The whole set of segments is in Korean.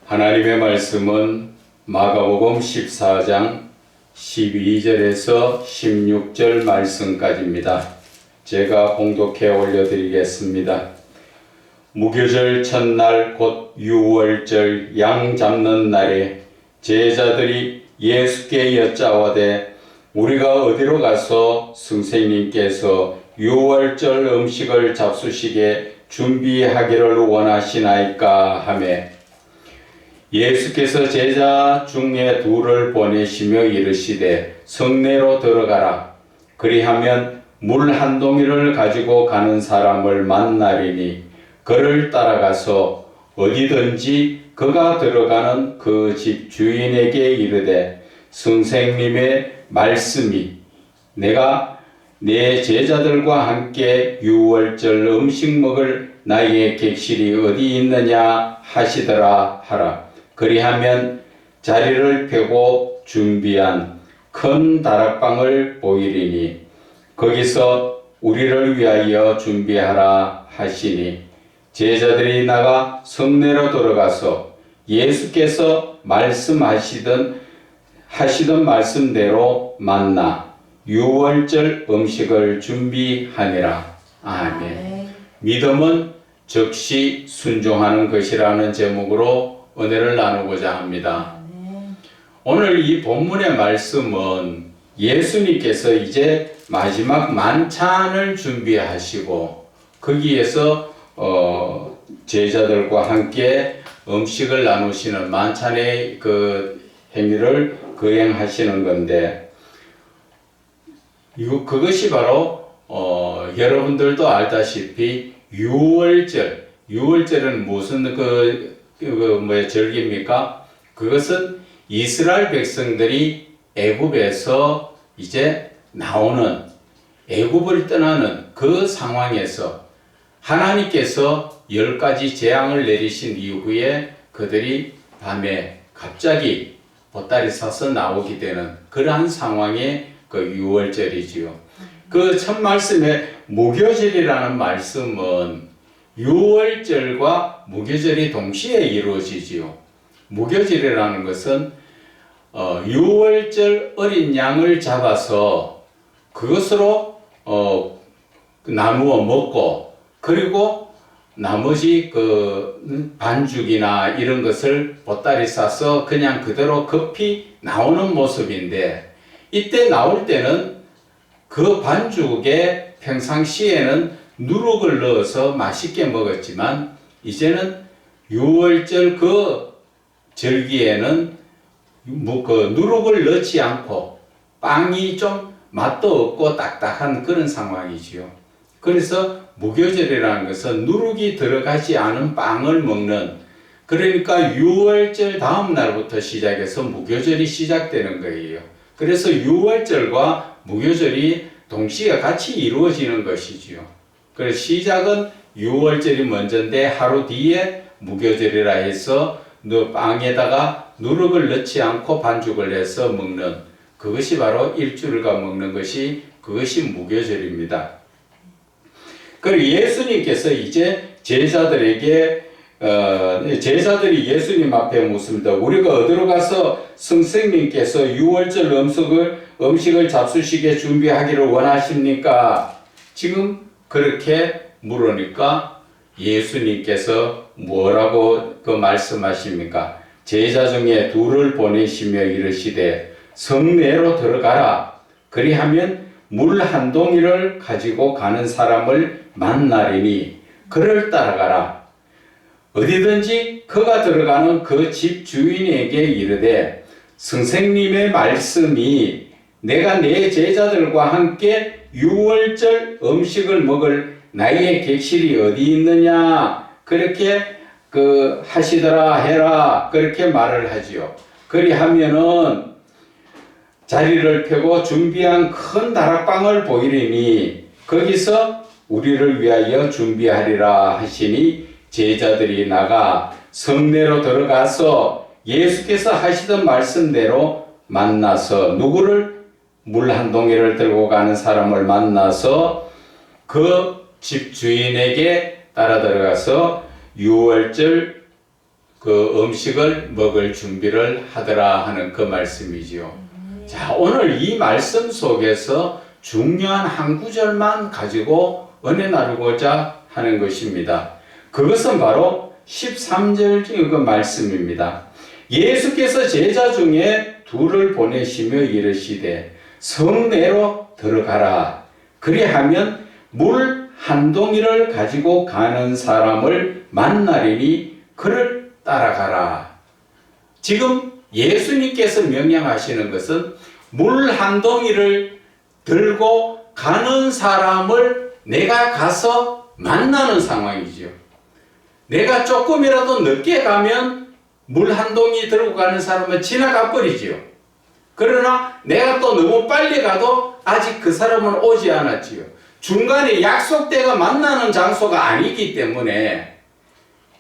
하나님의 말씀은 마가복음 14장 12절에서 16절 말씀까지입니다. 제가 봉독해 올려드리겠습니다. 무교절 첫날 곧 유월절 양 잡는 날에 제자들이 예수께 여짜오되 우리가 어디로 가서 선생님께서 유월절 음식을 잡수시게 준비하기를 원하시나이까 하매 예수께서 제자 중에 둘을 보내시며 이르시되 성내로 들어가라. 그리하면 물 한 동이를 가지고 가는 사람을 만나리니 그를 따라가서 어디든지 그가 들어가는 그 집 주인에게 이르되 선생님의 말씀이 내가 내 제자들과 함께 유월절 음식 먹을 나의 객실이 어디 있느냐 하시더라 하라. 그리하면 자리를 펴고 준비한 큰 다락방을 보이리니 거기서 우리를 위하여 준비하라 하시니 제자들이 나가 성내로 들어가서 예수께서 하시던 말씀대로 만나 유월절 음식을 준비하니라. 아멘. 믿음은 즉시 순종하는 것이라는 제목으로 은혜를 나누고자 합니다. 오늘 이 본문의 말씀은 예수님께서 이제 마지막 만찬을 준비하시고 거기에서 제자들과 함께 음식을 나누시는 만찬의 그 행위를 거행하시는 건데 그것이 바로 여러분들도 알다시피 유월절은 무슨 절기입니까? 그것은 이스라엘 백성들이 애굽에서 이제 나오는 애굽을 떠나는 그 상황에서 하나님께서 10가지 재앙을 내리신 이후에 그들이 밤에 갑자기 보따리 싸서 나오게 되는 그러한 상황의 그 유월절이지요. 그 첫 말씀에 무교절이라는 말씀은 유월절과 무교절이 동시에 이루어지지요. 무교절이라는 것은 유월절 어린 양을 잡아서 그것으로 나누어 먹고 그리고 나머지 그 반죽이나 이런 것을 보따리 싸서 그냥 그대로 급히 나오는 모습인데 이때 나올 때는 그 반죽에 평상시에는 누룩을 넣어서 맛있게 먹었지만 이제는 유월절 그 절기에는 그 누룩을 넣지 않고 빵이 좀 맛도 없고 딱딱한 그런 상황이지요. 그래서 무교절이라는 것은 누룩이 들어가지 않은 빵을 먹는, 그러니까 유월절 다음 날부터 시작해서 무교절이 시작되는 거예요. 그래서 유월절과 무교절이 동시에 같이 이루어지는 것이지요. 그래서 시작은 유월절이 먼저인데 하루 뒤에 무교절이라 해서 빵에다가 누룩을 넣지 않고 반죽을 해서 먹는 그것이 바로 일주일간 먹는 것이 그것이 무교절입니다. 그리고 예수님께서 이제 제자들이 예수님 앞에 묻습니다. 우리가 어디로 가서 선생님께서 유월절 음식을 잡수시게 준비하기를 원하십니까? 지금 그렇게 물으니까 예수님께서 뭐라고 말씀하십니까? 제자 중에 둘을 보내시며 이르시되 성내로 들어가라. 그리하면 물 한 동이를 가지고 가는 사람을 만나리니 그를 따라가라. 어디든지 그가 들어가는 그 집 주인에게 이르되 선생님의 말씀이 내가 내 제자들과 함께 유월절 음식을 먹을 나의 객실이 어디 있느냐 그렇게 하시더라 해라 그렇게 말을 하지요. 그리하면은 자리를 펴고 준비한 큰 다락방을 보이리니 거기서 우리를 위하여 준비하리라 하시니 제자들이 나가 성내로 들어가서 예수께서 하시던 말씀대로 만나서 누구를 물 한 동이를 들고 가는 사람을 만나서 그 집 주인에게 따라 들어가서 유월절 그 음식을 먹을 준비를 하더라 하는 그 말씀이지요. 자, 오늘 이 말씀 속에서 중요한 한 구절만 가지고 은혜 나누고자 하는 것입니다. 그것은 바로 13절 그 말씀입니다. 예수께서 제자 중에 둘을 보내시며 이르시되 성내로 들어가라. 그리하면 물 한 동이를 가지고 가는 사람을 만나리니 그를 따라가라. 지금 예수님께서 명령하시는 것은 물 한 동이를 들고 가는 사람을 내가 가서 만나는 상황이죠. 내가 조금이라도 늦게 가면 물 한 동이 들고 가는 사람은 지나가 버리지요. 그러나 내가 또 너무 빨리 가도 아직 그 사람은 오지 않았지요. 중간에 약속대가 만나는 장소가 아니기 때문에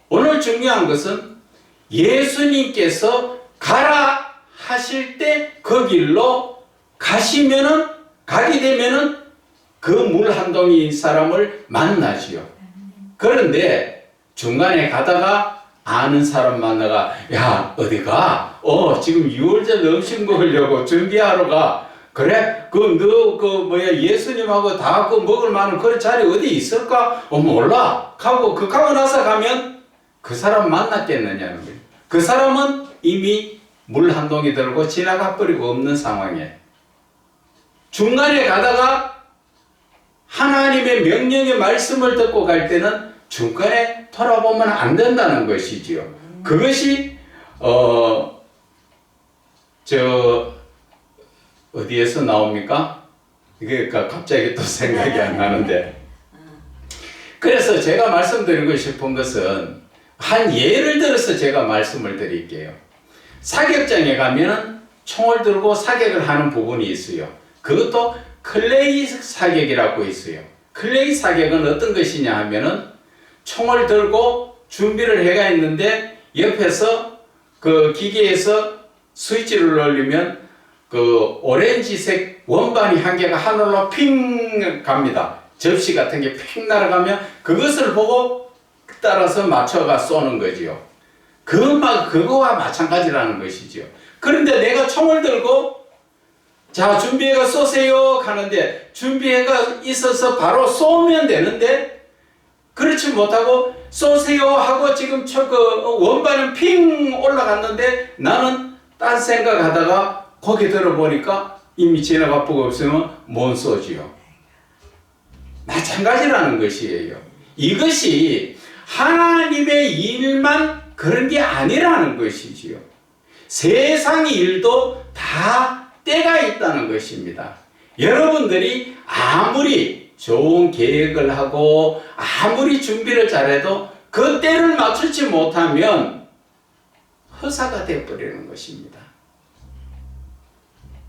오늘 중요한 것은 예수님께서 가라 하실 때 그 길로 가시면은, 가게 되면은 그 물 한 동이 사람을 만나지요. 그런데 중간에 가다가 아는 사람 만나가, 야, 어디 가? 지금 6월절 음식 먹으려고 준비하러 가. 그래? 예수님하고 다 먹을 만한 그런 자리 어디 있을까? 몰라. 가고 나서 가면 그 사람 만났겠느냐는 거예요. 그 사람은 이미 물 한 동이 들고 지나가 버리고 없는 상황에. 중간에 가다가 하나님의 명령의 말씀을 듣고 갈 때는 중간에 돌아보면 안 된다는 것이지요. 그것이 어디에서 나옵니까? 이게 갑자기 또 생각이 안 나는데. 그래서 제가 말씀드리고 싶은 것은 한 예를 들어서 제가 말씀을 드릴게요. 사격장에 가면은 총을 들고 사격을 하는 부분이 있어요. 그것도 클레이 사격이라고 있어요. 클레이 사격은 어떤 것이냐 하면은 총을 들고 준비를 해가 있는데 옆에서 그 기계에서 스위치를 눌리면 그 오렌지색 원반이 한 개가 하늘로 핑 갑니다. 접시 같은 게 핑 날아가면 그것을 보고 따라서 맞춰가 쏘는 거지요. 그거와 마찬가지라는 것이지요. 그런데 내가 총을 들고 자, 준비해가 쏘세요 하는데 준비해가 있어서 바로 쏘면 되는데 그렇지 못하고 쏘세요 하고 지금 원반은 핑 올라갔는데 나는 딴 생각하다가 거기 들어보니까 이미 지나가 보고 없으면 못 쏘지요. 마찬가지라는 것이에요. 이것이 하나님의 일만 그런 게 아니라는 것이지요. 세상의 일도 다 때가 있다는 것입니다. 여러분들이 아무리 좋은 계획을 하고 아무리 준비를 잘해도 그 때를 맞추지 못하면 허사가 되어버리는 것입니다.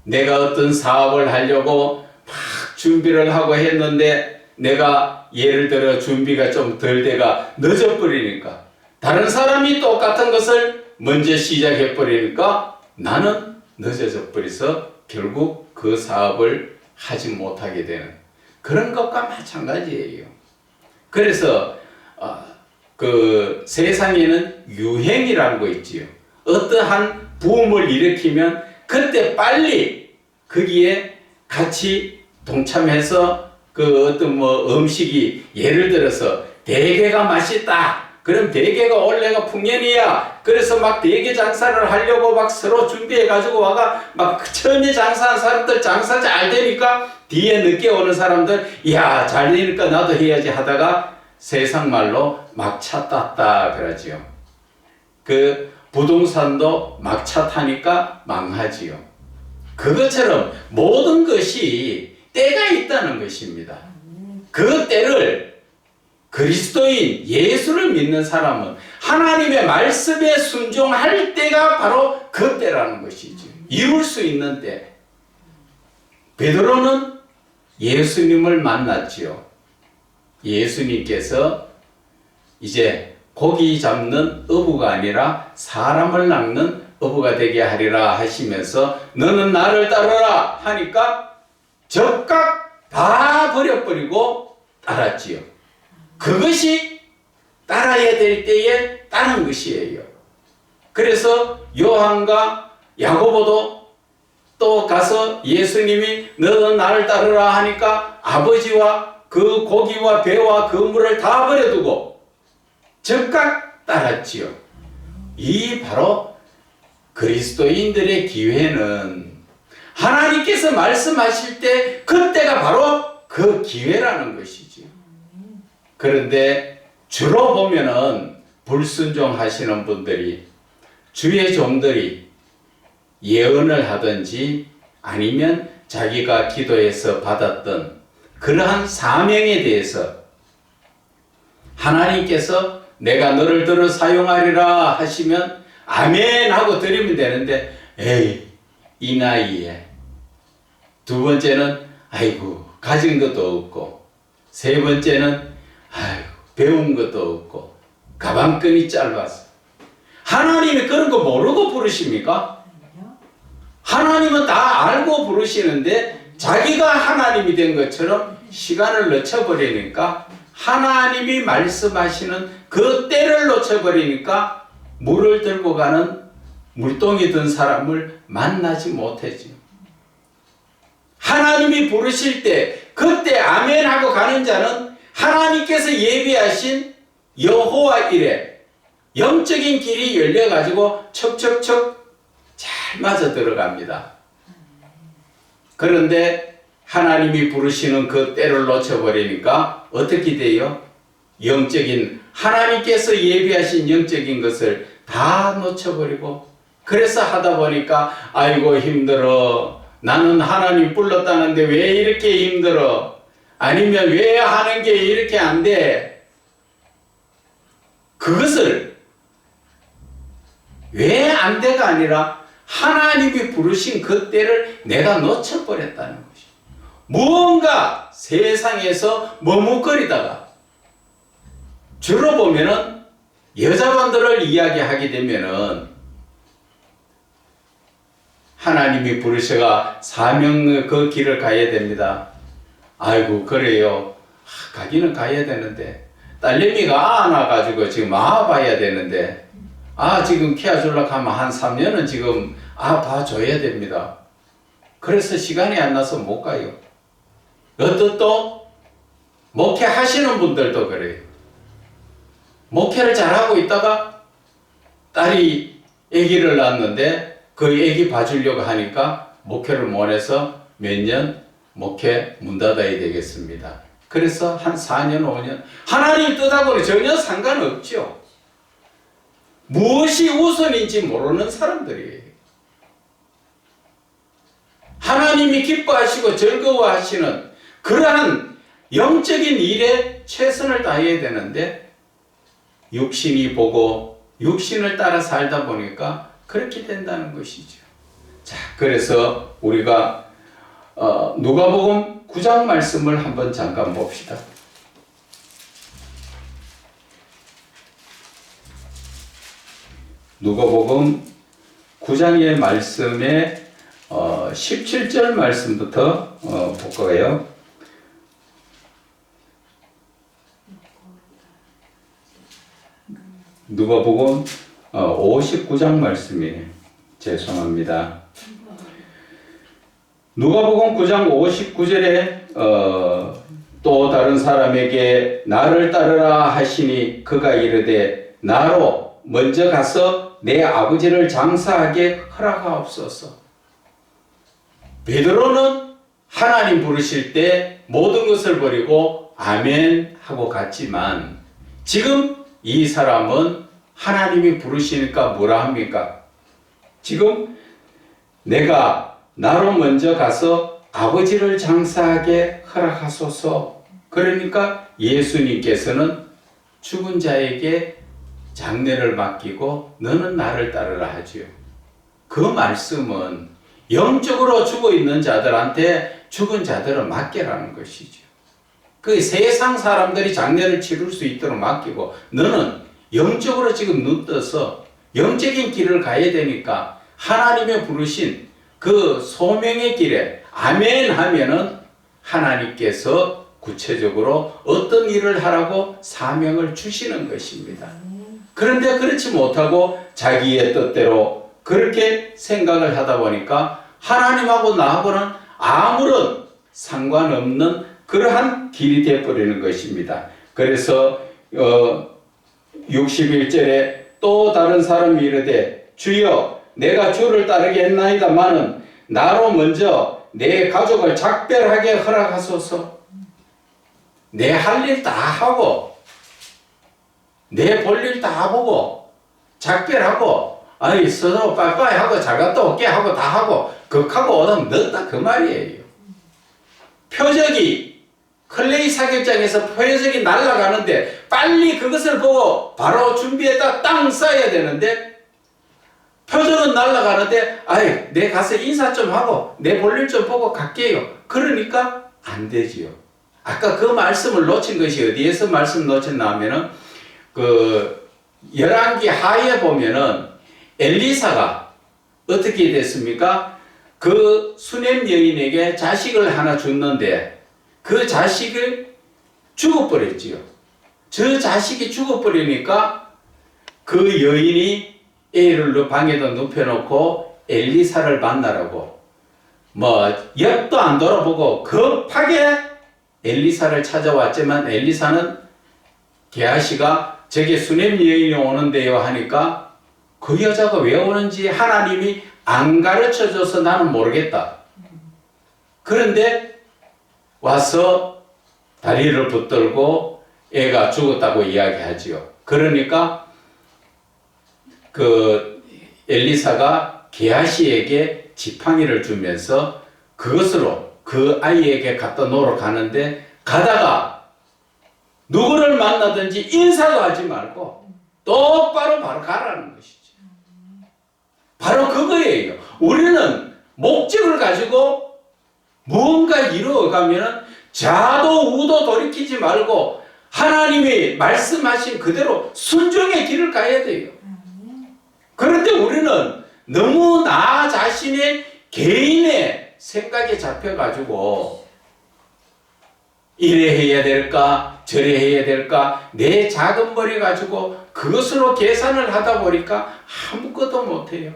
내가 어떤 사업을 하려고 막 준비를 하고 했는데 내가 예를 들어 준비가 좀 덜 돼가 늦어버리니까 다른 사람이 똑같은 것을 먼저 시작해버리니까 나는 늦어져 버려서 결국 그 사업을 하지 못하게 되는 그런 것과 마찬가지예요. 그래서 그 세상에는 유행이라는 거 있지요. 어떠한 부음을 일으키면 그때 빨리 거기에 같이 동참해서 그 어떤 음식이 예를 들어서 대게가 맛있다. 그럼 대게가 올해가 풍년이야. 그래서 막 대게 장사를 하려고 막 서로 준비해가지고 와가 막 처음에 장사한 사람들 장사 잘 되니까 뒤에 늦게 오는 사람들 야, 잘 되니까 나도 해야지 하다가 세상 말로 막차 땄다 그러지요. 그 부동산도 막차 타니까 망하지요. 그것처럼 모든 것이 때가 있다는 것입니다. 그 때를 그리스도인 예수를 믿는 사람은 하나님의 말씀에 순종할 때가 바로 그 때라는 것이죠. 이룰 수 있는 때. 베드로는 예수님을 만났지요. 예수님께서 이제 고기 잡는 어부가 아니라 사람을 낚는 어부가 되게 하리라 하시면서 너는 나를 따르라 하니까 적각 다 버려버리고 따랐지요. 그것이 따라야 될 때에 따른 것이에요. 그래서 요한과 야고보도 또 가서 예수님이 너는 나를 따르라 하니까 아버지와 그 고기와 배와 그 물을 다 버려두고 즉각 따랐지요. 이 바로 그리스도인들의 기회는 하나님께서 말씀하실 때 그때가 바로 그 기회라는 것이지요. 그런데 주로 보면은 불순종하시는 분들이 주의 종들이 예언을 하든지 아니면 자기가 기도해서 받았던 그러한 사명에 대해서 하나님께서 내가 너를 들어 사용하리라 하시면 아멘 하고 드리면 되는데 에이 이 나이에 두 번째는 아이고 가진 것도 없고 세 번째는 아이고 배운 것도 없고 가방끈이 짧아서 하나님이 그런 거 모르고 부르십니까? 하나님은 다 알고 부르시는데 자기가 하나님이 된 것처럼 시간을 늦춰버리니까 하나님이 말씀하시는 그 때를 놓쳐버리니까 물을 들고 가는 물동이 든 사람을 만나지 못했지. 하나님이 부르실 때 그때 아멘 하고 가는 자는 하나님께서 예비하신 여호와 이레 영적인 길이 열려가지고 척척척 잘 맞아 들어갑니다. 그런데 하나님이 부르시는 그 때를 놓쳐버리니까 어떻게 돼요? 영적인 하나님께서 예비하신 영적인 것을 다 놓쳐버리고 그래서 하다 보니까 아이고 힘들어. 나는 하나님 불렀다는데 왜 이렇게 힘들어? 아니면 왜 하는 게 이렇게 안 돼? 그것을 왜 안 돼가 아니라 하나님이 부르신 그 때를 내가 놓쳐버렸다는 것이. 무언가 세상에서 머뭇거리다가 주로 보면은 여자분들을 이야기하게 되면은 하나님이 부르셔가 사명 그 길을 가야 됩니다. 아이고 그래요. 가기는 가야 되는데 딸내미가 안 와가지고 지금 봐야 되는데 지금 키워주려고 하면 한 3년은 지금 봐줘야 됩니다. 그래서 시간이 안 나서 못 가요. 어떤 또 목회하시는 분들도 그래요. 목회를 잘하고 있다가 딸이 아기를 낳았는데 그 아기 봐주려고 하니까 목회를 못해서 몇 년 목회 문 닫아야 되겠습니다. 그래서 한 4년 5년 하나님 뜻하고는 전혀 상관없죠. 무엇이 우선인지 모르는 사람들이에요. 하나님이 기뻐하시고 즐거워하시는 그러한 영적인 일에 최선을 다해야 되는데 육신이 보고 육신을 따라 살다 보니까 그렇게 된다는 것이죠. 자, 그래서 우리가 누가복음 9장 말씀을 한번 잠깐 봅시다. 누가복음 9장의 말씀에 17절 말씀부터 볼 거예요. 누가복음 59장 말씀이에요. 죄송합니다. 누가복음 9장 59절에 또 다른 사람에게 나를 따르라 하시니 그가 이르되 나로 먼저 가서 내 아버지를 장사하게 허락하옵소서. 베드로는 하나님 부르실 때 모든 것을 버리고 아멘 하고 갔지만 지금 이 사람은 하나님이 부르시니까 뭐라 합니까? 지금 내가 나로 먼저 가서 아버지를 장사하게 허락하소서. 그러니까 예수님께서는 죽은 자에게 장례를 맡기고 너는 나를 따르라 하지요. 그 말씀은 영적으로 죽어 있는 자들한테 죽은 자들을 맡기라는 것이죠. 그 세상 사람들이 장례를 치를 수 있도록 맡기고 너는 영적으로 지금 눈 떠서 영적인 길을 가야 되니까 하나님의 부르신 그 소명의 길에 아멘 하면은 하나님께서 구체적으로 어떤 일을 하라고 사명을 주시는 것입니다. 그런데 그렇지 못하고 자기의 뜻대로 그렇게 생각을 하다 보니까 하나님하고 나하고는 아무런 상관없는 그러한 길이 되어버리는 것입니다. 그래서 61절에 또 다른 사람이 이르되 주여 내가 주를 따르겠나이다마는 나로 먼저 내 가족을 작별하게 허락하소서. 내 할 일 다 하고 내 볼 일 다 보고 작별하고 아이 서로 빠이빠이 하고 잘 갔다 올게 하고 다 하고 극하고 오면 늦다 그 말이에요. 표적이 클레이 사격장에서 표적이 날아가는데 빨리 그것을 보고 바로 준비했다 땅 쌓아야 되는데 표적은 날아가는데 아이 내 가서 인사 좀 하고 내 볼일 좀 보고 갈게요. 그러니까 안 되지요. 아까 그 말씀을 놓친 것이 어디에서 말씀 놓쳤나 하면은 그 열왕기 하에 보면은 엘리사가 어떻게 됐습니까? 그 수냄 여인에게 자식을 하나 줬는데 그 자식을 죽어버렸지요. 저 자식이 죽어버리니까 그 여인이 애를 방에다 눕혀놓고 엘리사를 만나라고 뭐 옆도 안 돌아보고 급하게 엘리사를 찾아왔지만 엘리사는 게하시가 저게 수냄 여인이 오는데요 하니까 그 여자가 왜 오는지 하나님이 안 가르쳐줘서 나는 모르겠다. 그런데 와서 다리를 붙들고 애가 죽었다고 이야기하지요. 그러니까 그 엘리사가 게하시에게 지팡이를 주면서 그것으로 그 아이에게 갖다 놓으러 가는데 가다가 누구를 만나든지 인사도 하지 말고 똑바로 바로 가라는 것이죠. 바로 그거예요. 우리는 목적을 가지고 무언가 이루어가면 좌도 우도 돌이키지 말고 하나님이 말씀하신 그대로 순종의 길을 가야 돼요. 그런데 우리는 너무 나 자신의 개인의 생각에 잡혀가지고 이래 해야 될까 저래 해야 될까 내 작은 머리 가지고 그것으로 계산을 하다 보니까 아무것도 못해요.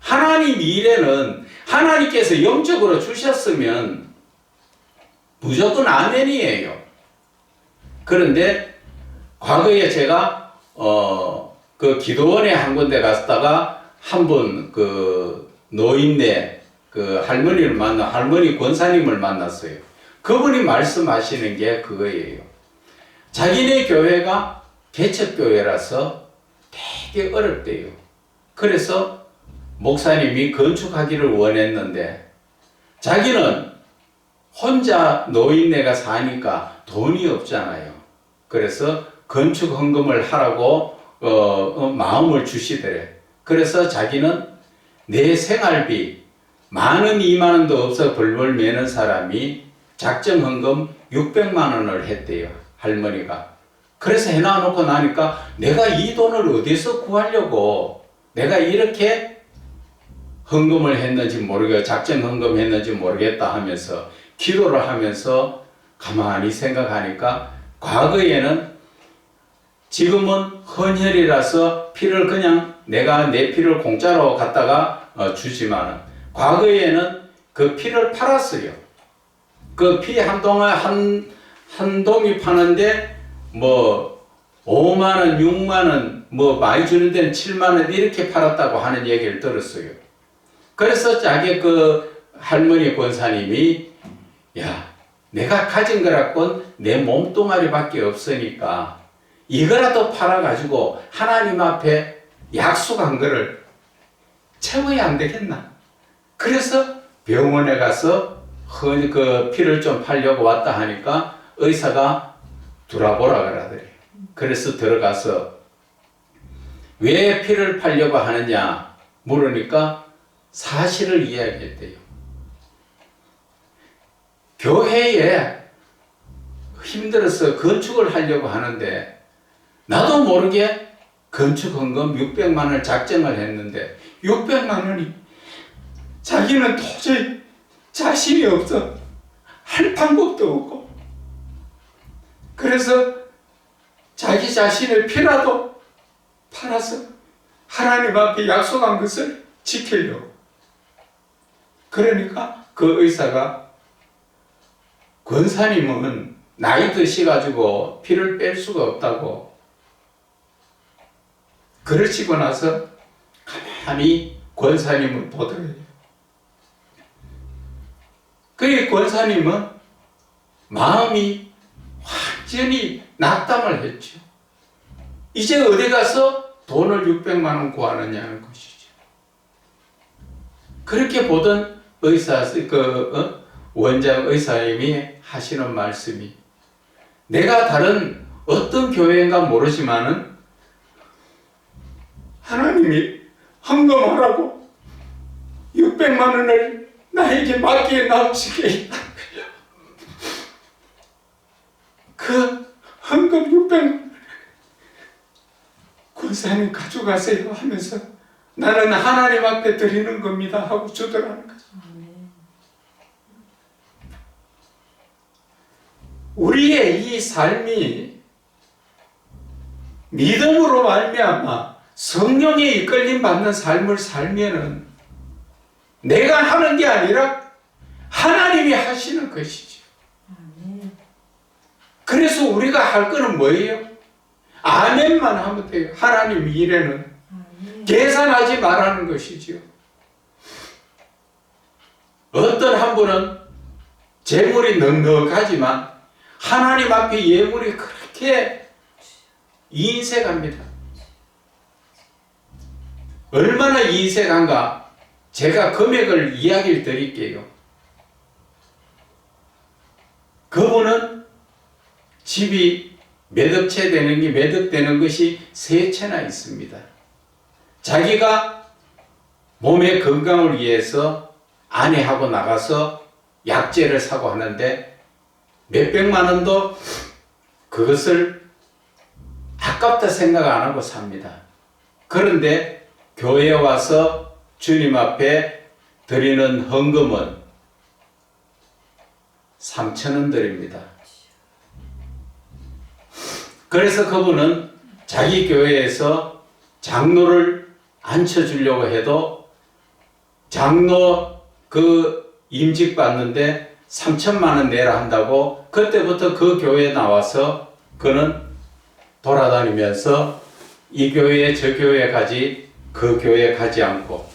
하나님 일에는 하나님께서 영적으로 주셨으면 무조건 아멘이에요. 그런데 과거에 제가 그 기도원에 한 군데 갔다가 한 분 그 노인네 그 할머니를 할머니 권사님을 만났어요. 그분이 말씀하시는 게 그거예요. 자기네 교회가 개척교회라서 되게 어렵대요. 그래서 목사님이 건축하기를 원했는데 자기는 혼자 노인네가 사니까 돈이 없잖아요. 그래서 건축 헌금을 하라고 마음을 주시더래. 그래서 자기는 내 생활비 10,000원 20,000원도 없어 벌벌 매는 사람이 작정 헌금 600만 원을 했대요. 할머니가. 그래서 해놔놓고 나니까 내가 이 돈을 어디서 구하려고 내가 이렇게 헌금을 했는지 모르겠고 작정 헌금 했는지 모르겠다 하면서 기도를 하면서 가만히 생각하니까 과거에는 지금은 헌혈이라서 피를 그냥 내가 내 피를 공짜로 갖다가 주지만 과거에는 그 피를 팔았어요. 그 피 한 동이 파는데 뭐 5만 원, 6만 원, 뭐 많이 주는 데는 7만 원 이렇게 팔았다고 하는 얘기를 들었어요. 그래서 자기 그 할머니 권사님이 야 내가 가진 거라곤 내 몸뚱아리밖에 없으니까 이거라도 팔아가지고 하나님 앞에 약속한 거를 채워야 안 되겠나. 그래서 병원에 가서 그 피를 좀 팔려고 왔다 하니까 의사가 들어보라 그러더래요. 그래서 들어가서 왜 피를 팔려고 하느냐 물으니까 사실을 이야기했대요. 교회에 힘들어서 건축을 하려고 하는데 나도 모르게 건축 헌금 600만 원을 작정을 했는데 600만 원이 자기는 도저히 자신이 없어 할 방법도 없고 그래서 자기 자신의 피라도 팔아서 하나님 앞에 약속한 것을 지키려고. 그러니까 그 의사가 권사님은 나이 드셔가지고 피를 뺄 수가 없다고 그러시고 나서 가만히 권사님을 보더래요. 그의 권사님은 마음이 완전히 낙담을 했죠. 이제 어디 가서 돈을 600만 원 구하느냐는 것이죠. 그렇게 보던 원장 의사님이 하시는 말씀이, 내가 다른 어떤 교회인가 모르지만은 하나님이 헌금하라고 600만 원을 나에게 맡기에 납치게 했다는 거예요. 그 헌금 600만 원 권사님 가져가세요 하면서 나는 하나님 앞에 드리는 겁니다 하고 주더라는 거죠. 우리의 이 삶이 믿음으로 말미암아 성령에 이끌림 받는 삶을 살면은 내가 하는 게 아니라 하나님이 하시는 것이죠. 그래서 우리가 할 거는 뭐예요? 아멘만 하면 돼요. 하나님 일에는 계산하지 말라는 것이죠. 어떤 한 분은 재물이 넉넉하지만 하나님 앞에 예물이 그렇게 인색합니다. 얼마나 인색한가 제가 금액을 이야기를 드릴게요. 그분은 집이 몇 억되는 것이 3채나 있습니다. 자기가 몸의 건강을 위해서 아내하고 나가서 약재를 사고 하는데 몇백만 원도 그것을 아깝다 생각 안 하고 삽니다. 그런데 교회에 와서 주님 앞에 드리는 헌금은 3,000원 드립니다. 그래서 그분은 자기 교회에서 장로를 앉혀주려고 해도 장로 그 임직 받는데 3천만 원 내라 한다고 그때부터 그 교회에 나와서 그는 돌아다니면서 이 교회에 저 교회에 가지 그 교회에 가지 않고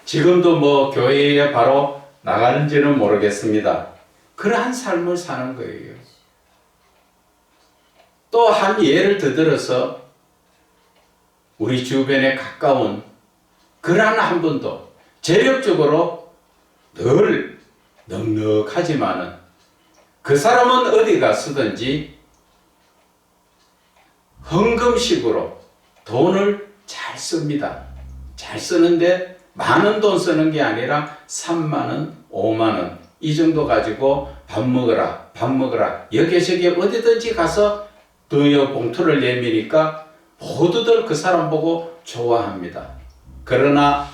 지금도 뭐 교회에 바로 나가는지는 모르겠습니다. 그러한 삶을 사는 거예요. 또 한 예를 더 들어서 우리 주변에 가까운 그러한 한 분도 재력적으로 늘 넉넉하지만은 그 사람은 어디가 쓰든지 헌금식으로 돈을 잘 씁니다. 잘 쓰는데 많은 돈 쓰는 게 아니라 3만 원, 5만 원 이 정도 가지고 밥 먹으라 여기저기 어디든지 가서 너의 봉투를 내미니까 모두들 그 사람 보고 좋아합니다. 그러나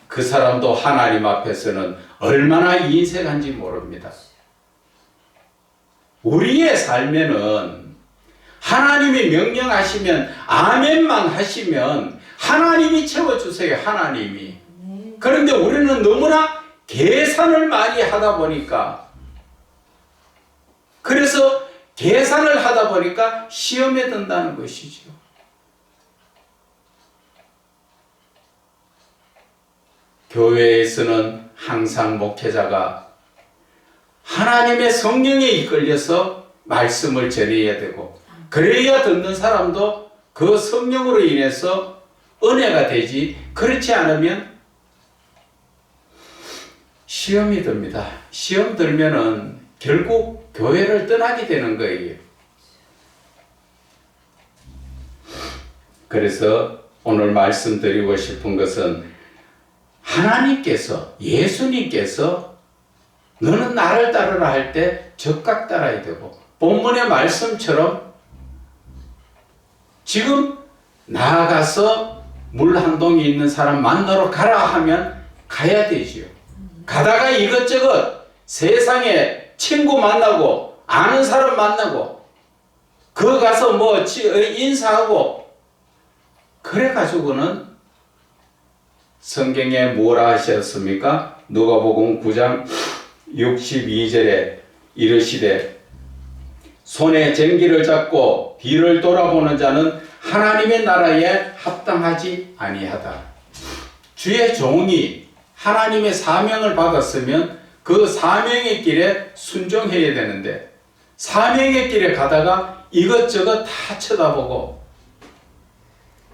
그 사람도 하나님 앞에서는 얼마나 인색한지 모릅니다. 우리의 삶에는 하나님이 명령하시면 아멘만 하시면 하나님이 채워주세요. 하나님이. 그런데 우리는 너무나 계산을 많이 하다 보니까 그래서 계산을 하다 보니까 시험에 든다는 것이죠. 교회에서는 항상 목회자가 하나님의 성령에 이끌려서 말씀을 전해야 되고 그래야 듣는 사람도 그 성령으로 인해서 은혜가 되지 그렇지 않으면 시험이 듭니다. 시험 들면은 결국 교회를 떠나게 되는 거예요. 그래서 오늘 말씀드리고 싶은 것은 하나님께서 예수님께서 너는 나를 따르라 할 때 적각 따라야 되고 본문의 말씀처럼 지금 나아가서 물 한 동이 있는 사람 만나러 가라 하면 가야 되지요. 가다가 이것저것 세상에 친구 만나고 아는 사람 만나고 그 가서 뭐 인사하고 그래가지고는 성경에 뭐라 하셨습니까? 누가복음 9장 62절에 이르시되 손에 쟁기를 잡고 뒤를 돌아보는 자는 하나님의 나라에 합당하지 아니하다. 주의 종이 하나님의 사명을 받았으면 그 사명의 길에 순종해야 되는데 사명의 길에 가다가 이것저것 다 쳐다보고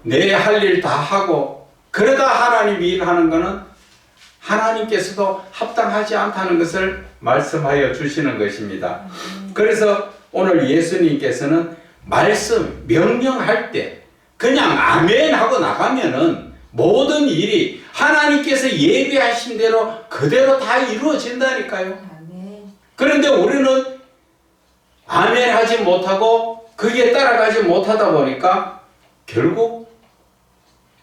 내 할 일 다 하고 그러다 하나님이 일하는 것은 하나님께서도 합당하지 않다는 것을 말씀하여 주시는 것입니다. 그래서 오늘 예수님께서는 말씀, 명령할 때 그냥 아멘 하고 나가면은 모든 일이 하나님께서 예비하신 대로 그대로 다 이루어진다니까요. 그런데 우리는 아멘 하지 못하고 그게 따라가지 못하다 보니까 결국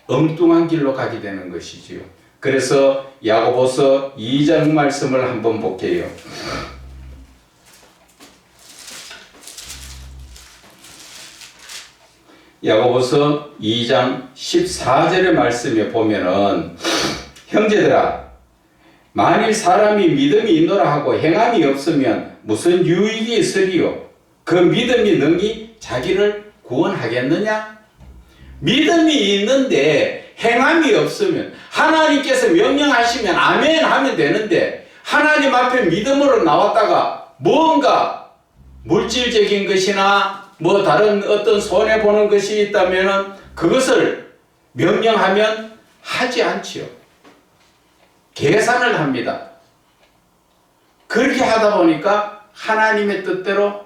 엉뚱한 길로 가게 되는 것이지요. 그래서 야고보서 2장 말씀을 한번 볼게요. 야고보서 2장 14절의 말씀에 보면은 형제들아 만일 사람이 믿음이 있노라 하고 행함이 없으면 무슨 유익이 있으리요? 그 믿음이 능히 자기를 구원하겠느냐? 믿음이 있는데 행함이 없으면 하나님께서 명령하시면 아멘 하면 되는데 하나님 앞에 믿음으로 나왔다가 뭔가 물질적인 것이나 뭐 다른 어떤 손해보는 것이 있다면 그것을 명령하면 하지 않지요. 계산을 합니다. 그렇게 하다 보니까 하나님의 뜻대로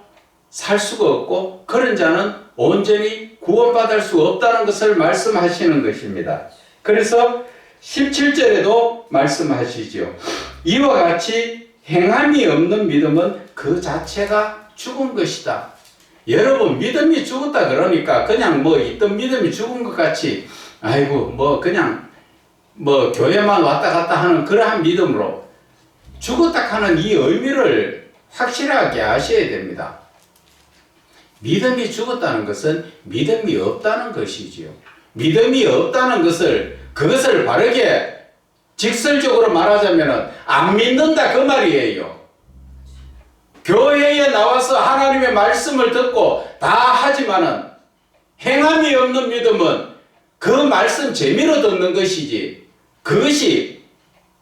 살 수가 없고 그런 자는 온전히 구원받을 수 없다는 것을 말씀하시는 것입니다. 그래서 17절에도 말씀하시죠. 이와 같이 행함이 없는 믿음은 그 자체가 죽은 것이다. 여러분 믿음이 죽었다 그러니까 그냥 뭐 있던 믿음이 죽은 것 같이 아이고 뭐 그냥 뭐 교회만 왔다 갔다 하는 그러한 믿음으로 죽었다 하는 이 의미를 확실하게 아셔야 됩니다. 믿음이 죽었다는 것은 믿음이 없다는 것이지요. 믿음이 없다는 것을 그것을 바르게 직설적으로 말하자면 안 믿는다 그 말이에요. 교회에 나와서 하나님의 말씀을 듣고 다 하지만은 행함이 없는 믿음은 그 말씀 재미로 듣는 것이지 그것이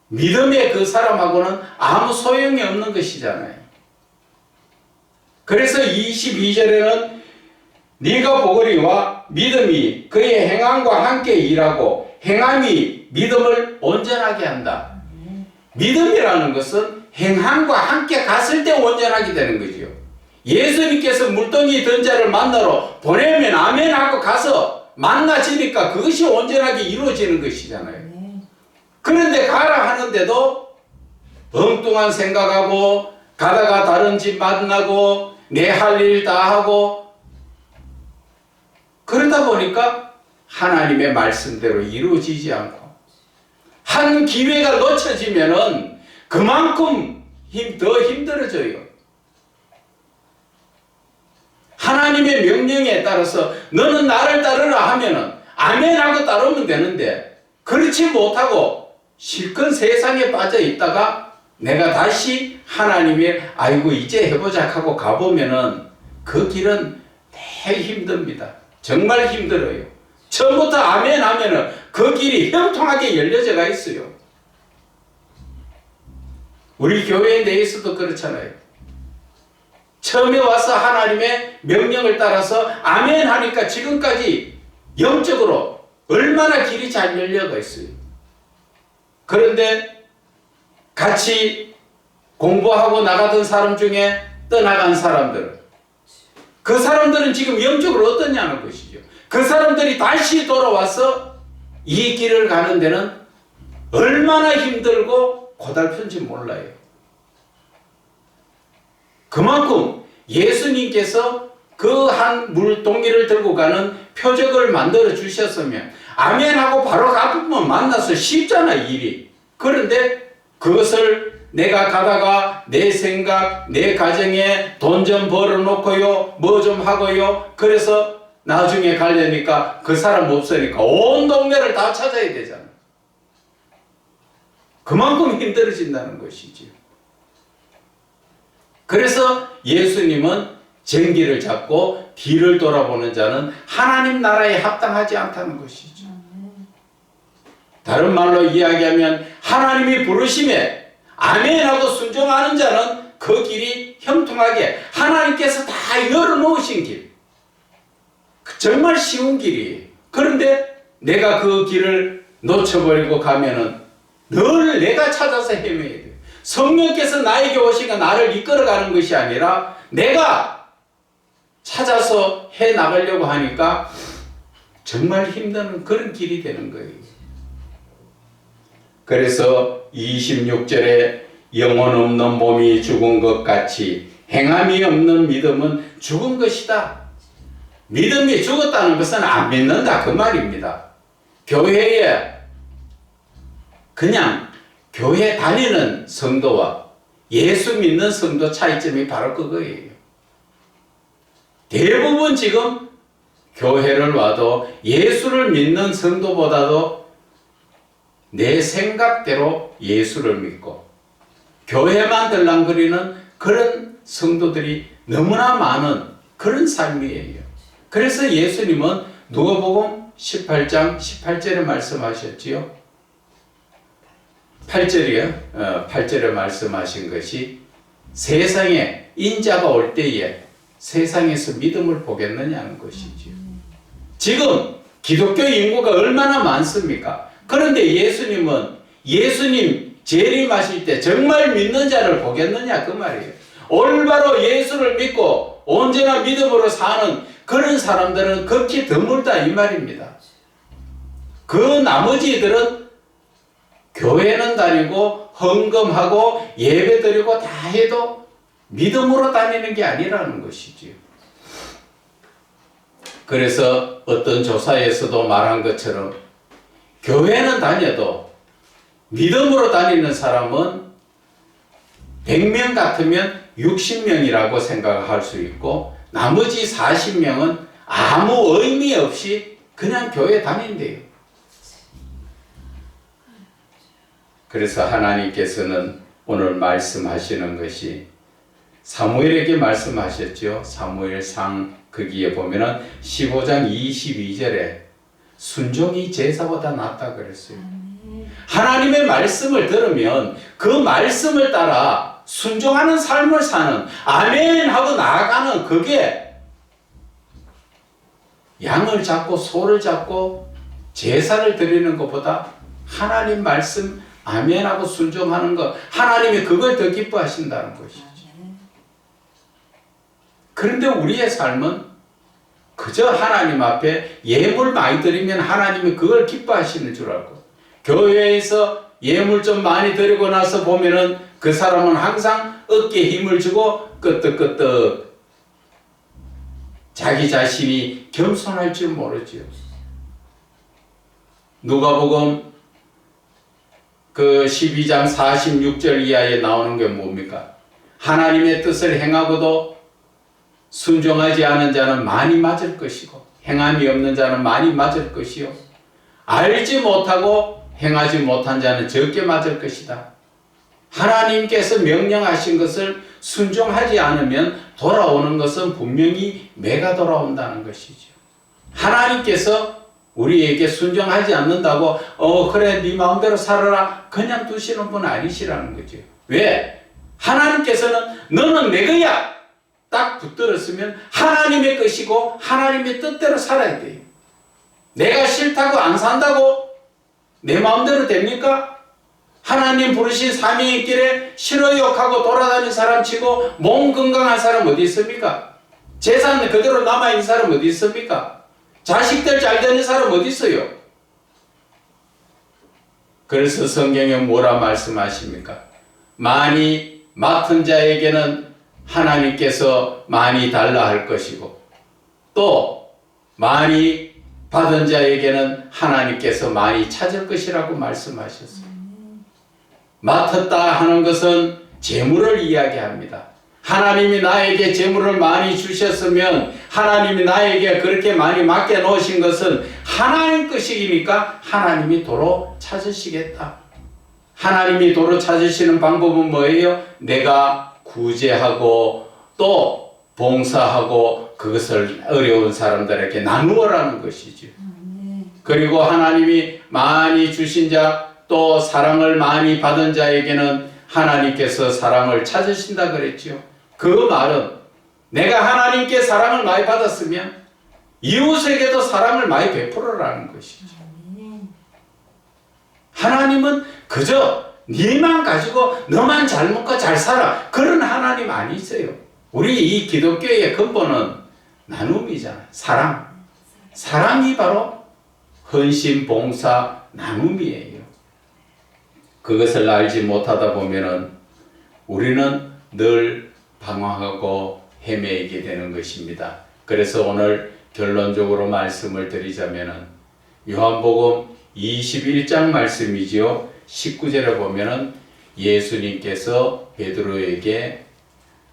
믿음의 그 사람하고는 아무 소용이 없는 것이잖아요. 그래서 22절에는 네가 보거리와 믿음이 그의 행함과 함께 일하고 행함이 믿음을 온전하게 한다. 믿음이라는 것은 행함과 함께 갔을 때 온전하게 되는 거죠. 예수님께서 물동이 든 자를 만나러 보내면 아멘 하고 가서 만나지니까 그것이 온전하게 이루어지는 것이잖아요. 그런데 가라 하는데도 엉뚱한 생각하고 가다가 다른 집 만나고 내 할 일 다 하고 그러다 보니까 하나님의 말씀대로 이루어지지 않고 한 기회가 놓쳐지면은 그만큼 더 힘들어져요. 하나님의 명령에 따라서 너는 나를 따르라 하면은 아멘하고 따르면 되는데 그렇지 못하고 실컷 세상에 빠져 있다가 내가 다시 하나님의 아이고 이제 해보자 하고 가보면은 그 길은 되게 힘듭니다. 정말 힘들어요. 처음부터 아멘 하면은 그 길이 형통하게 열려져가 있어요. 우리 교회 내에서도 그렇잖아요. 처음에 와서 하나님의 명령을 따라서 아멘 하니까 지금까지 영적으로 얼마나 길이 잘 열려가 있어요. 그런데 같이 공부하고 나가던 사람 중에 떠나간 사람들, 그 사람들은 지금 영적으로 어떠냐는 것이죠. 그 사람들이 다시 돌아와서 이 길을 가는 데는 얼마나 힘들고 고달픈지 몰라요. 그만큼 예수님께서 그 한 물동이를 들고 가는 표적을 만들어 주셨으면 아멘하고 바로 가면 만나서 쉽잖아 일이. 그런데 그것을 내가 가다가 내 생각, 내 가정에 돈 좀 벌어놓고요, 뭐 좀 하고요. 그래서 나중에 가려니까 그 사람 없으니까 온 동네를 다 찾아야 되잖아. 그만큼 힘들어진다는 것이지요. 그래서 예수님은 쟁기를 잡고 뒤를 돌아보는 자는 하나님 나라에 합당하지 않다는 것이죠. 다른 말로 이야기하면 하나님이 부르심에 아멘하고 순종하는 자는 그 길이 형통하게 하나님께서 다 열어놓으신 길, 정말 쉬운 길이에요. 그런데 내가 그 길을 놓쳐버리고 가면은 늘 내가 찾아서 헤매야 돼요. 성령께서 나에게 오시고 나를 이끌어가는 것이 아니라 내가 찾아서 해나가려고 하니까 정말 힘든 그런 길이 되는 거예요. 그래서 26절에 영혼 없는 몸이 죽은 것 같이 행함이 없는 믿음은 죽은 것이다. 믿음이 죽었다는 것은 안 믿는다 그 말입니다. 교회에 그냥 교회 다니는 성도와 예수 믿는 성도 차이점이 바로 그거예요. 대부분 지금 교회를 와도 예수를 믿는 성도보다도 내 생각대로 예수를 믿고 교회만 들랑거리는 그런 성도들이 너무나 많은 그런 삶이에요. 그래서 예수님은 누가복음 18장 18절에 말씀하셨지요. 8절이요. 8절에 말씀하신 것이 세상에 인자가 올 때에 세상에서 믿음을 보겠느냐는 것이지요. 지금 기독교 인구가 얼마나 많습니까? 그런데 예수님은 예수님 재림하실 때 정말 믿는 자를 보겠느냐 그 말이에요. 올바로 예수를 믿고 언제나 믿음으로 사는 그런 사람들은 극히 드물다 이 말입니다. 그 나머지들은 교회는 다니고 헌금하고 예배드리고 다 해도 믿음으로 다니는 게 아니라는 것이지요. 그래서 어떤 조사에서도 말한 것처럼 교회는 다녀도 믿음으로 다니는 사람은 100명 같으면 60명이라고 생각할 수 있고 나머지 40명은 아무 의미 없이 그냥 교회 다닌대요. 그래서 하나님께서는 오늘 말씀하시는 것이 사무엘에게 말씀하셨죠. 사무엘상 거기에 보면은 15장 22절에 순종이 제사보다 낫다 그랬어요. 하나님의 말씀을 들으면 그 말씀을 따라 순종하는 삶을 사는 아멘 하고 나아가는 그게 양을 잡고 소를 잡고 제사를 드리는 것보다 하나님 말씀 아멘하고 순종하는 것 하나님이 그걸 더 기뻐하신다는 것이죠. 그런데 우리의 삶은 그저 하나님 앞에 예물 많이 드리면 하나님이 그걸 기뻐하시는 줄 알고 교회에서 예물 좀 많이 드리고 나서 보면은 그 사람은 항상 어깨에 힘을 주고 끄떡끄떡 자기 자신이 겸손할 줄 모르지요. 누가복음 그 12장 46절 이하에 나오는 게 뭡니까? 하나님의 뜻을 행하고도 순종하지 않은 자는 많이 맞을 것이고 행함이 없는 자는 많이 맞을 것이요 알지 못하고 행하지 못한 자는 적게 맞을 것이다. 하나님께서 명령하신 것을 순종하지 않으면 돌아오는 것은 분명히 매가 돌아온다는 것이죠. 하나님께서 우리에게 순종하지 않는다고 그래 네 마음대로 살아라 그냥 두시는 분 아니시라는 거죠. 왜? 하나님께서는 너는 내 거야 딱 붙들었으면 하나님의 것이고 하나님의 뜻대로 살아야 돼요. 내가 싫다고 안 산다고 내 마음대로 됩니까? 하나님 부르신 사명의 길에 싫어요 하고 돌아다니는 사람 치고 몸 건강한 사람 어디 있습니까? 재산 그대로 남아있는 사람 어디 있습니까? 자식들 잘 되는 사람 어디 있어요? 그래서 성경에 뭐라 말씀하십니까? 많이 맡은 자에게는 하나님께서 많이 달라 할 것이고 또 많이 받은 자에게는 하나님께서 많이 찾을 것이라고 말씀하셨어요. 맡았다 하는 것은 재물을 이야기합니다. 하나님이 나에게 재물을 많이 주셨으면 하나님이 나에게 그렇게 많이 맡겨 놓으신 것은 하나님 것이니까 하나님이 도로 찾으시겠다. 하나님이 도로 찾으시는 방법은 뭐예요? 내가 구제하고 또 봉사하고 그것을 어려운 사람들에게 나누어라는 것이죠. 그리고 하나님이 많이 주신 자 또 사랑을 많이 받은 자에게는 하나님께서 사랑을 찾으신다 그랬죠. 그 말은 내가 하나님께 사랑을 많이 받았으면 이웃에게도 사랑을 많이 베풀어라는 것이죠. 하나님은 그저 네만 가지고 너만 잘 먹고 잘 살아 그런 하나님 아니세요. 우리 이 기독교의 근본은 나눔이잖아요. 사랑. 사랑이 바로 헌신, 봉사, 나눔이에요. 그것을 알지 못하다 보면은 우리는 늘 방황하고 헤매게 되는 것입니다. 그래서 오늘 결론적으로 말씀을 드리자면은 요한복음 21장 말씀이지요. 19절에 보면은 예수님께서 베드로에게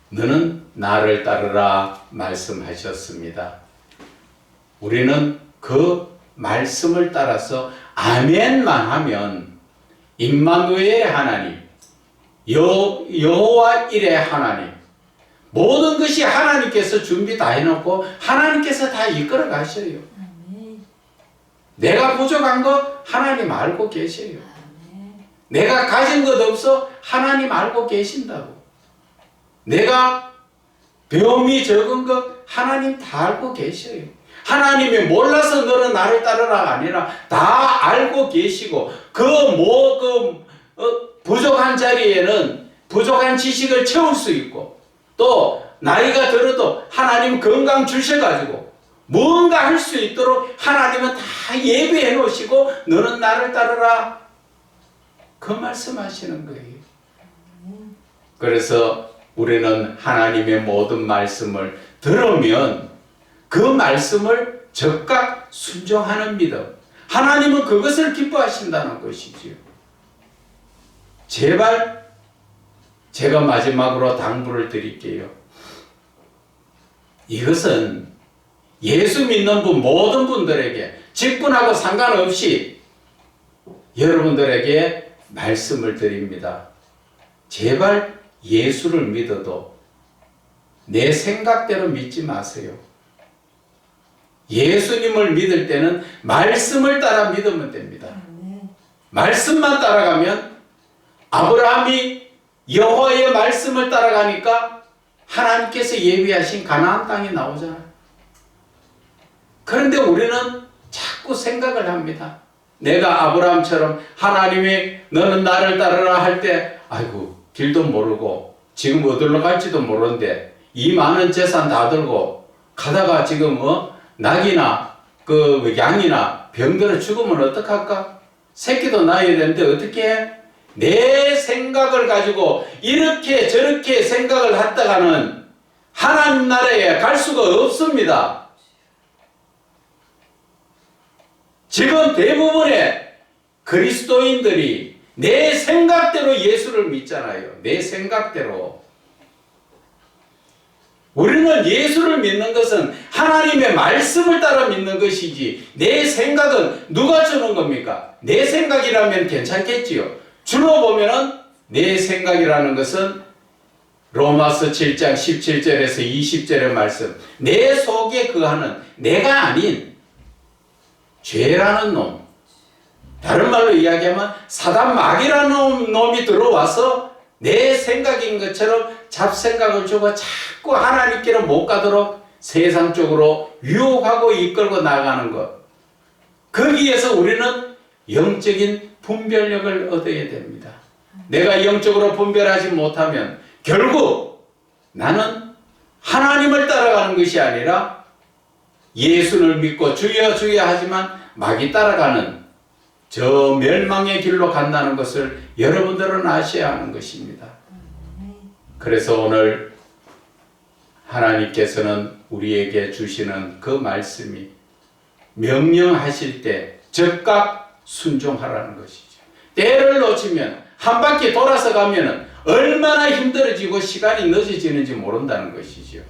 너는 나를 따르라 말씀하셨습니다. 우리는 그 말씀을 따라서 아멘만 하면 임마누엘의 하나님, 여호와 일의 하나님, 모든 것이 하나님께서 준비 다 해놓고 하나님께서 다 이끌어 가셔요. 내가 부족한 것 하나님 알고 계셔요. 내가 가진 것 없어 하나님 알고 계신다고. 내가 배움이 적은 것 하나님 다 알고 계셔요. 하나님이 몰라서 너는 나를 따르라가 아니라 다 알고 계시고 부족한 자리에는 부족한 지식을 채울 수 있고 또 나이가 들어도 하나님 건강 주셔가지고 뭔가 할 수 있도록 하나님은 다 예비해 놓으시고 너는 나를 따르라 그 말씀하시는 거예요. 그래서 우리는 하나님의 모든 말씀을 들으면 그 말씀을 즉각 순종하는 믿음. 하나님은 그것을 기뻐하신다는 것이지요. 제발 제가 마지막으로 당부를 드릴게요. 이것은 예수 믿는 분 모든 분들에게 직분하고 상관없이 여러분들에게 말씀을 드립니다. 제발 예수를 믿어도 내 생각대로 믿지 마세요. 예수님을 믿을 때는 말씀을 따라 믿으면 됩니다. 말씀만 따라가면 아브라함이 여호와의 말씀을 따라가니까 하나님께서 예비하신 가나안 땅이 나오잖아요. 그런데 우리는 자꾸 생각을 합니다. 내가 아브라함처럼 하나님이 너는 나를 따르라 할 때 아이고 길도 모르고 지금 어디로 갈지도 모르는데 이 많은 재산 다 들고 가다가 지금 낙이나 그 양이나 병들어 죽으면 어떡할까? 새끼도 낳아야 되는데 어떻게 해? 내 생각을 가지고 이렇게 저렇게 생각을 했다가는 하나님 나라에 갈 수가 없습니다. 지금 대부분의 그리스도인들이 내 생각대로 예수를 믿잖아요. 내 생각대로. 우리는 예수를 믿는 것은 하나님의 말씀을 따라 믿는 것이지 내 생각은 누가 주는 겁니까? 내 생각이라면 괜찮겠지요. 주로 보면은 내 생각이라는 것은 로마서 7장 17절에서 20절의 말씀 내 속에 거하는 내가 아닌 죄라는 놈, 다른 말로 이야기하면 사단 마귀라는 놈이 들어와서 내 생각인 것처럼 잡생각을 주고 자꾸 하나님께로 못 가도록 세상 쪽으로 유혹하고 이끌고 나가는 것. 거기에서 우리는 영적인 분별력을 얻어야 됩니다. 내가 영적으로 분별하지 못하면 결국 나는 하나님을 따라가는 것이 아니라 예수를 믿고 주여 주여 하지만 마귀 따라가는 저 멸망의 길로 간다는 것을 여러분들은 아셔야 하는 것입니다. 그래서 오늘 하나님께서는 우리에게 주시는 그 말씀이 명령하실 때 즉각 순종하라는 것이죠. 때를 놓치면 한 바퀴 돌아서 가면은 얼마나 힘들어지고 시간이 늦어지는지 모른다는 것이죠.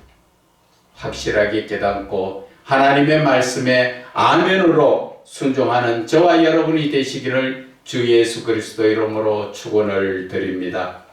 확실하게 깨닫고 하나님의 말씀에 아멘으로 순종하는 저와 여러분이 되시기를 주 예수 그리스도 이름으로 축원을 드립니다.